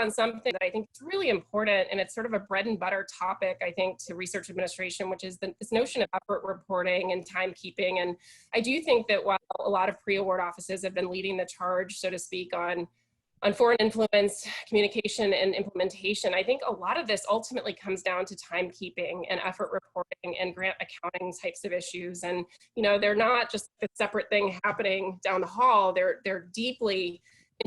on something that I think is really important, and it's sort of a bread and butter topic, I think, to research administration, which is this notion of effort reporting and timekeeping. And I do think that while a lot of pre-award offices have been leading the charge, so to speak, on foreign influence, communication, and implementation, I think a lot of this ultimately comes down to timekeeping and effort reporting and grant accounting types of issues. And, you know, they're not just a separate thing happening down the hall. They're deeply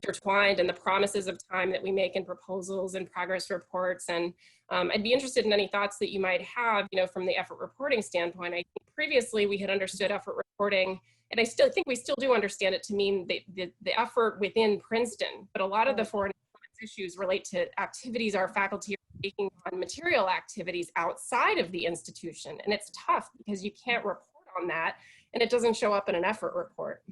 intertwined in the promises of time that we make in proposals and progress reports. And I'd be interested in any thoughts that you might have, you know, from the effort reporting standpoint. I think previously we had understood effort reporting, and I still think we still do understand it to mean the effort within Princeton, but a lot of the foreign influence issues relate to activities our faculty are taking on, material activities outside of the institution. And it's tough because you can't report on that, and it doesn't show up in an effort report.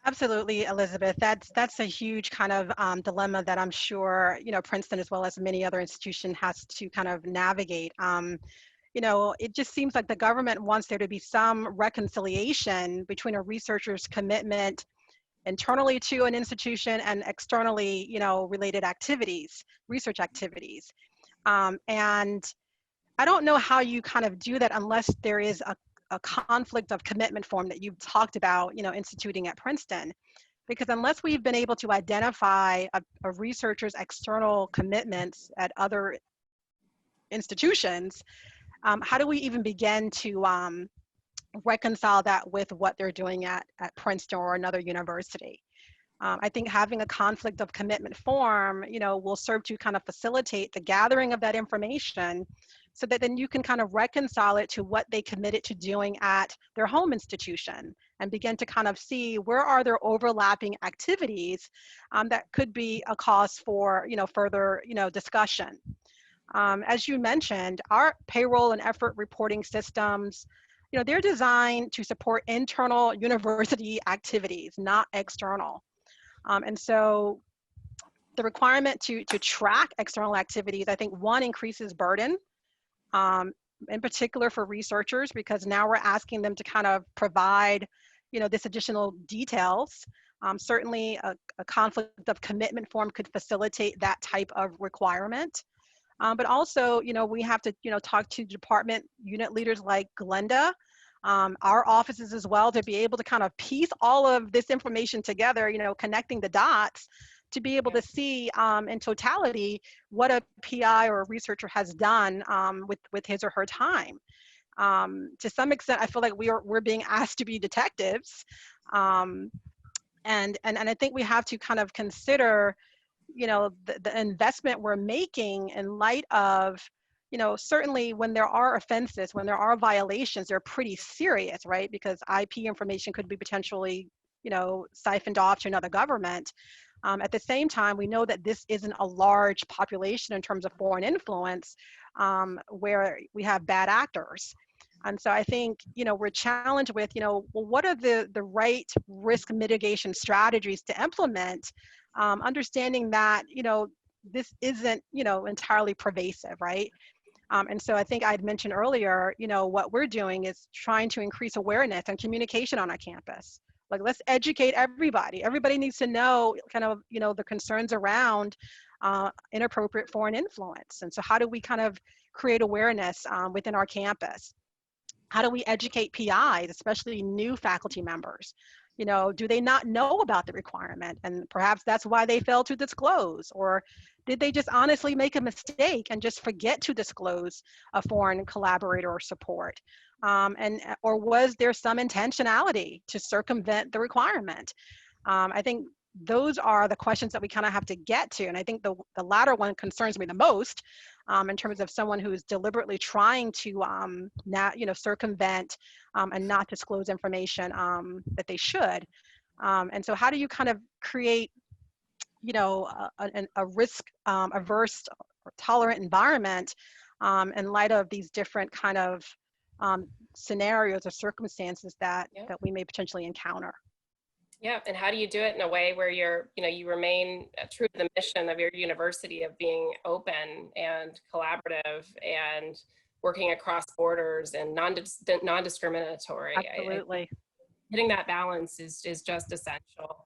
Absolutely, Elizabeth. That's a huge kind of dilemma that I'm sure, you know, Princeton, as well as many other institutions, has to kind of navigate. You know, it just seems like the government wants there to be some reconciliation between a researcher's commitment internally to an institution and externally, you know, related activities, research activities. And I don't know how you kind of do that unless there is a conflict of commitment form that you've talked about, you know, instituting at Princeton. Because unless we've been able to identify a researcher's external commitments at other institutions, how do we even begin to reconcile that with what they're doing at Princeton or another university? I think having a conflict of commitment form, you know, will serve to kind of facilitate the gathering of that information, so that then you can kind of reconcile it to what they committed to doing at their home institution, and begin to kind of see where are there overlapping activities that could be a cause for, you know, further, you know, discussion. As you mentioned, our payroll and effort reporting systems, you know, they're designed to support internal university activities, not external. And so the requirement to track external activities, I think, one, increases burden, in particular for researchers, because now we're asking them to kind of provide, you know, this additional details. Certainly a conflict of commitment form could facilitate that type of requirement. But also, you know, we have to, you know, talk to department unit leaders like Glenda, our offices as well, to be able to kind of piece all of this information together, you know, connecting the dots, to be able to see in totality what a PI or a researcher has done with his or her time. To some extent, I feel like we're being asked to be detectives, and I think we have to kind of consider, you know, the investment we're making in light of, you know, certainly when there are offenses, when there are violations, they're pretty serious, right? Because IP information could be potentially, you know, siphoned off to another government. At the same time, we know that this isn't a large population in terms of foreign influence, where we have bad actors. And so I think, you know, we're challenged with, you know, well, what are the right risk mitigation strategies to implement, understanding that, you know, this isn't, you know, entirely pervasive, right? And so I think I'd mentioned earlier, you know, what we're doing is trying to increase awareness and communication on our campus. Like, let's educate everybody. Everybody needs to know kind of, you know, the concerns around inappropriate foreign influence. And so how do we kind of create awareness within our campus? How do we educate PIs, especially new faculty members? You know, do they not know about the requirement? And perhaps that's why they failed to disclose. Or did they just honestly make a mistake and just forget to disclose a foreign collaborator or support? Or was there some intentionality to circumvent the requirement? I think those are the questions that we kind of have to get to. And I think the latter one concerns me the most, in terms of someone who's deliberately trying to circumvent and not disclose information that they should. And so how do you kind of create, you know, a risk averse or tolerant environment in light of these different kind of scenarios or circumstances that we may potentially encounter? Yeah, and how do you do it in a way where you remain true to the mission of your university of being open and collaborative and working across borders and non-discriminatory? Absolutely. Hitting that balance is just essential.